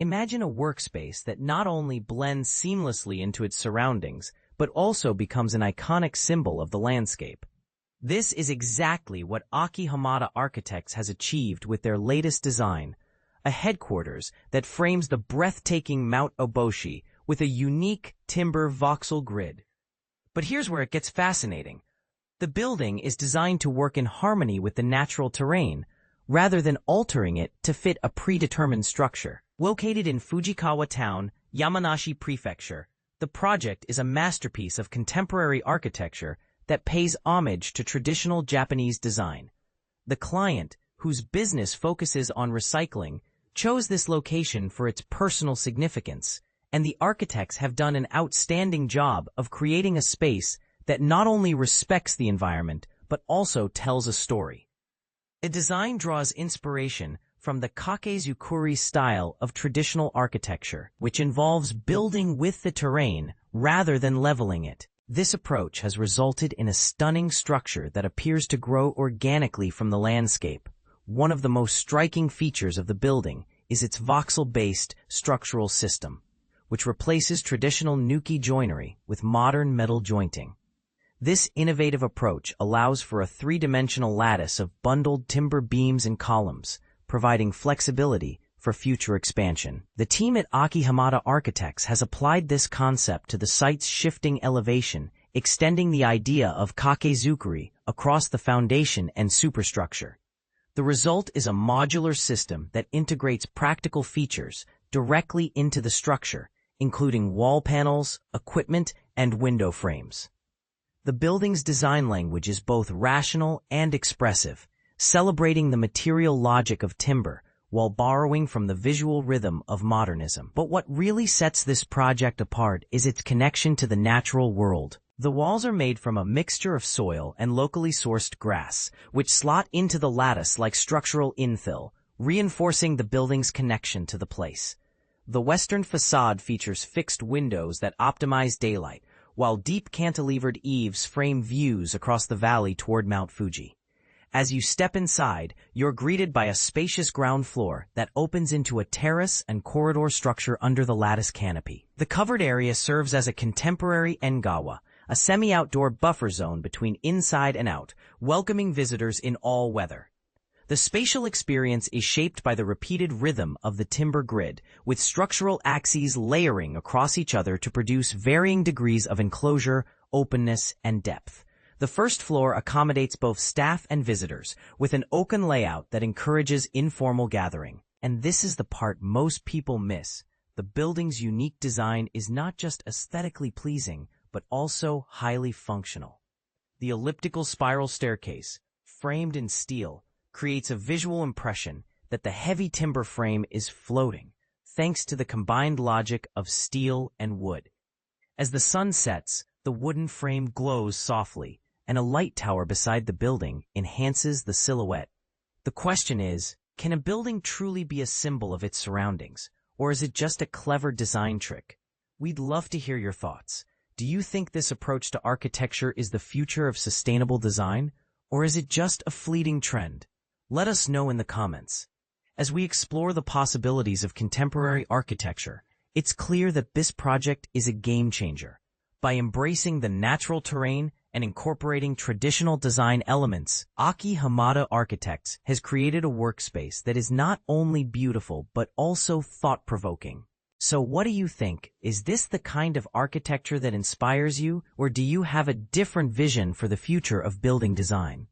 Imagine a workspace that not only blends seamlessly into its surroundings, but also becomes an iconic symbol of the landscape. This is exactly what Aki Hamada Architects has achieved with their latest design, a headquarters that frames the breathtaking Mount Oboshi with a unique timber voxel grid. But here's where it gets fascinating. The building is designed to work in harmony with the natural terrain, rather than altering it to fit a predetermined structure. Located in Fujikawa Town, Yamanashi Prefecture, the project is a masterpiece of contemporary architecture that pays homage to traditional Japanese design. The client, whose business focuses on recycling, chose this location for its personal significance, and the architects have done an outstanding job of creating a space that not only respects the environment, but also tells a story. The design draws inspiration from the Kake-zukuri style of traditional architecture, which involves building with the terrain rather than leveling it. This approach has resulted in a stunning structure that appears to grow organically from the landscape. One of the most striking features of the building is its voxel-based structural system, which replaces traditional nuki joinery with modern metal jointing. This innovative approach allows for a three-dimensional lattice of bundled timber beams and columns, providing flexibility for future expansion. The team at Aki Hamada Architects has applied this concept to the site's shifting elevation, extending the idea of Kake-zukuri across the foundation and superstructure. The result is a modular system that integrates practical features directly into the structure, including wall panels, equipment, and window frames. The building's design language is both rational and expressive, celebrating the material logic of timber while borrowing from the visual rhythm of modernism. But what really sets this project apart is its connection to the natural world. The walls are made from a mixture of soil and locally sourced grass, which slot into the lattice like structural infill, reinforcing the building's connection to the place. The western facade features fixed windows that optimize daylight, while deep cantilevered eaves frame views across the valley toward Mount Fuji. As you step inside, you're greeted by a spacious ground floor that opens into a terrace and corridor structure under the lattice canopy. The covered area serves as a contemporary engawa, a semi-outdoor buffer zone between inside and out, welcoming visitors in all weather. The spatial experience is shaped by the repeated rhythm of the timber grid, with structural axes layering across each other to produce varying degrees of enclosure, openness, and depth. The first floor accommodates both staff and visitors, with an open layout that encourages informal gathering. And this is the part most people miss. The building's unique design is not just aesthetically pleasing, but also highly functional. The elliptical spiral staircase, framed in steel, creates a visual impression that the heavy timber frame is floating, thanks to the combined logic of steel and wood. As the sun sets, the wooden frame glows softly, and a light tower beside the building enhances the silhouette. The question is, can a building truly be a symbol of its surroundings, or is it just a clever design trick? We'd love to hear your thoughts. Do you think this approach to architecture is the future of sustainable design, or is it just a fleeting trend? Let us know in the comments. As we explore the possibilities of contemporary architecture, it's clear that this project is a game changer. By embracing the natural terrain and incorporating traditional design elements, Aki Hamada Architects has created a workspace that is not only beautiful but also thought-provoking. So what do you think? Is this the kind of architecture that inspires you, or do you have a different vision for the future of building design?